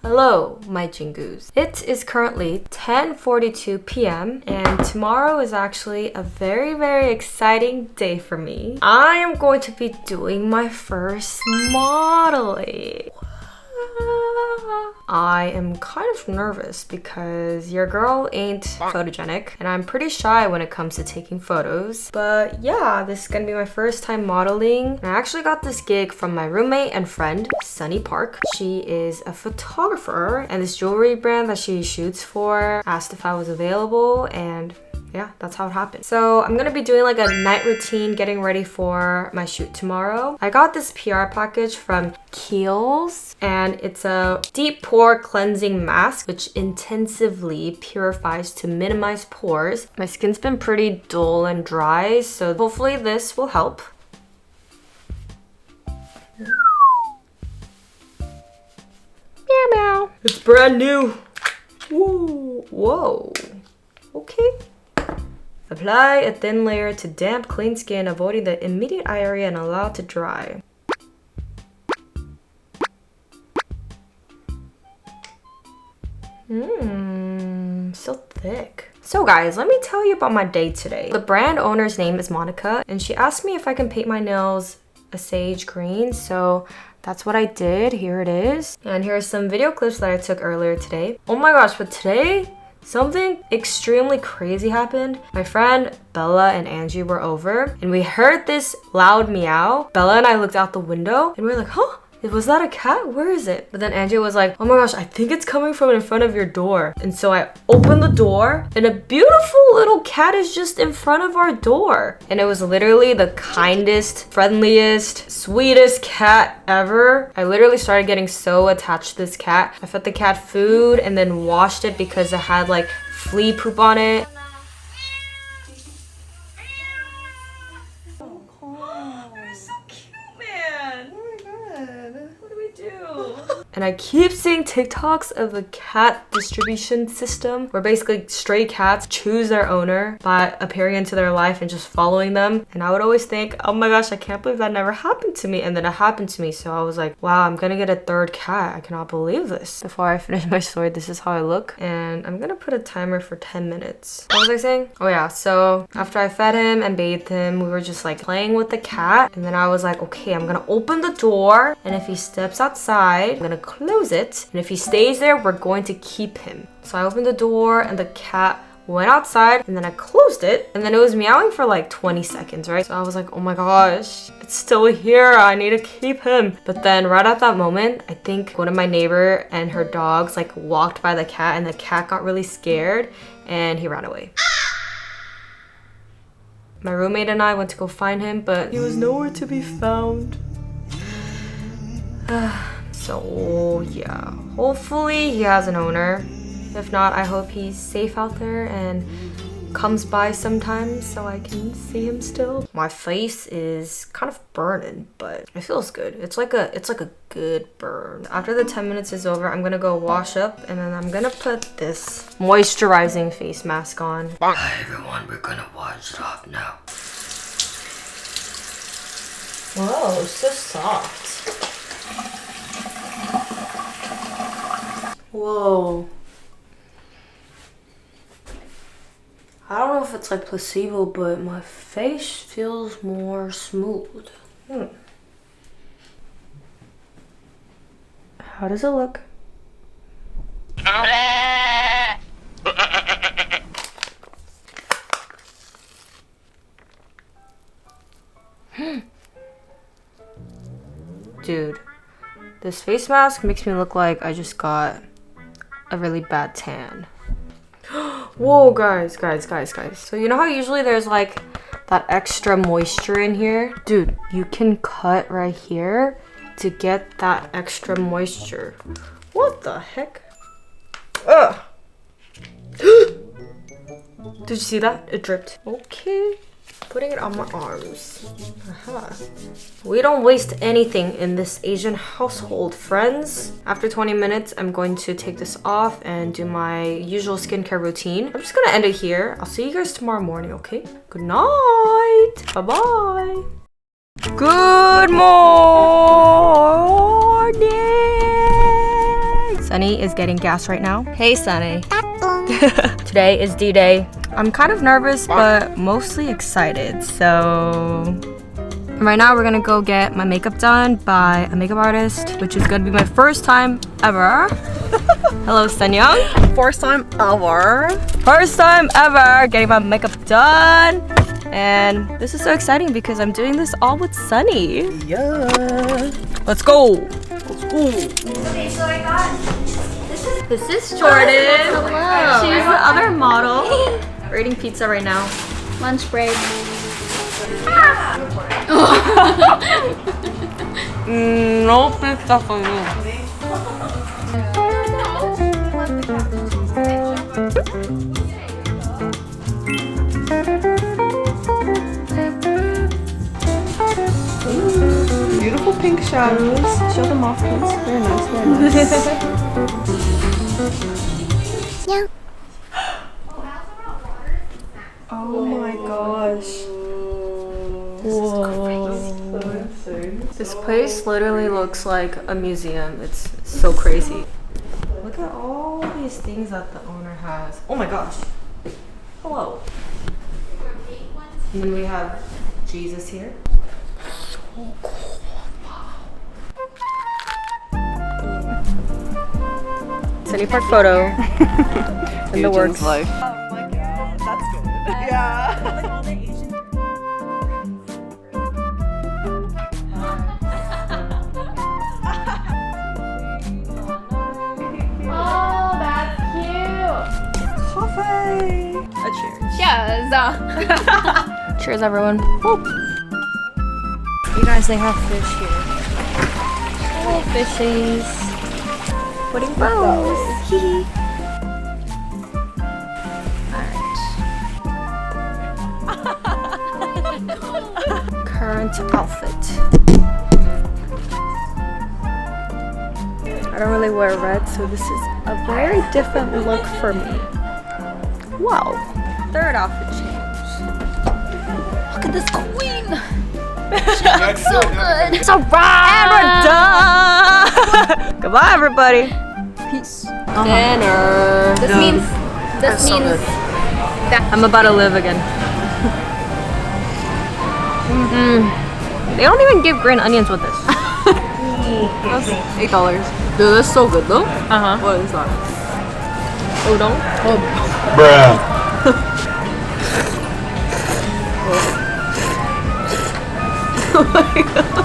Hello, my Jingoos. It is currently 10:42 p.m. and tomorrow is actually a very exciting day for me. I am going to be doing my first modeling. I am kind of nervous because your girl ain't photogenic and I'm pretty shy when it comes to taking photos. But yeah, this is gonna be my first time modeling. And I actually got this gig from my roommate and friend, Sunny Park. She is a photographer and this jewelry brand that she shoots for asked if I was available, and yeah, that's how it happened. So I'm gonna be doing like a night routine getting ready for my shoot tomorrow. I got this PR package from Kiehl's and it's a deep pore cleansing mask which intensively purifies to minimize pores. My skin's been pretty dull and dry, so hopefully this will help. Meow meow. It's brand new. Woo. Whoa. Okay. Apply a thin layer to damp, clean skin, avoiding the immediate eye area and allow it to dry. So thick. So guys, let me tell you about my day today. The brand owner's name is Monica, and she asked me if I can paint my nails a sage green, so that's what I did. Here it is. And here are some video clips that I took earlier today. Oh my gosh, but today, something extremely crazy happened. My friend Bella and Angie were over and we heard this loud meow. Bella and I looked out the window and we were like, huh? Was that a cat? Where is it? But then Angie was like, oh my gosh, I think it's coming from in front of your door. And so I opened the door and a beautiful little cat is just in front of our door. And it was literally the kindest, friendliest, sweetest cat ever. I literally started getting so attached to this cat. I fed the cat food and then washed it because it had like flea poop on it. And I keep seeing TikToks of the cat distribution system where basically stray cats choose their owner by appearing into their life and just following them. And I would always think, oh my gosh, I can't believe that never happened to me. And then it happened to me. So I was like, wow, I'm gonna get a third cat. I cannot believe this. Before I finish my story, this is how I look. And I'm gonna put a timer for 10 minutes. What was I saying? Oh yeah, so after I fed him and bathed him, we were just like playing with the cat. And then I was like, okay, I'm gonna open the door. And if he steps outside, I'm gonna close it, and if he stays there, we're going to keep him. So I opened the door and the cat went outside, and then I closed it, and then it was meowing for like 20 seconds, right? So I was like, oh my gosh, it's still here, I need to keep him. But then right at that moment, I think one of my neighbor and her dogs like walked by the cat, and the cat got really scared and he ran away. My roommate and I went to go find him, but he was nowhere to be found. So yeah, hopefully he has an owner. If not, I hope he's safe out there and comes by sometimes so I can see him still. My face is kind of burning, but it feels good. It's like a good burn. After the 10 minutes is over, I'm gonna go wash up and then I'm gonna put this moisturizing face mask on. Hi everyone, we're gonna wash it off now. Whoa, it's so soft. Whoa. I don't know if it's like placebo, but my face feels more smooth. How does it look? Dude, this face mask makes me look like I just got a really bad tan. Whoa, guys. So you know how usually there's like that extra moisture in here? Dude, you can cut right here to get that extra moisture. What the heck? Ugh. Did you see that? It dripped. Okay. Putting it on my arms. We don't waste anything in this Asian household, friends. After 20 minutes, I'm going to take this off and do my usual skincare routine. I'm just gonna end it here. I'll see you guys tomorrow morning, okay? Good night. Bye-bye. Good morning. Sunny is getting gas right now. Hey, Sunny. Today is D-Day. I'm kind of nervous, but mostly excited. So right now we're gonna go get my makeup done by a makeup artist, which is gonna be my first time ever. Hello, Sunyoung. First time ever. First time ever getting my makeup done. And this is so exciting because I'm doing this all with Sunny. Yeah. Let's go. Let's go. Okay, so I got This is Jordan. Hello. She's the other model. We're eating pizza right now. lunch break. No pizza for you. Beautiful pink shadows. Show them off, please. Very nice, very nice. Oh my gosh. Whoa. This place literally looks like a museum. It's so crazy. Look at all these things that the owner has. Oh my gosh. Hello. And then we have Jesus here. So cool. Sunny Park photo. In the works. Life. Oh my god, that's good. Yeah. Oh, that's cute. Coffee. A cheers. Cheers. Cheers, everyone. Woo. You guys, they have fish here. Oh, fishies. Putting bows. Alright. Current outfit. I don't really wear red, so this is a very different look for me. Wow. Third outfit change. Look at this queen. She looks so good. It's a wrap. And we're done. Goodbye, everybody. Peace. Dinner. This means that I'm about to live again. They don't even give green onions with this. That's $8. Dude, that's so good though. Uh-huh. What is that? Udon. Bruh. Oh my god.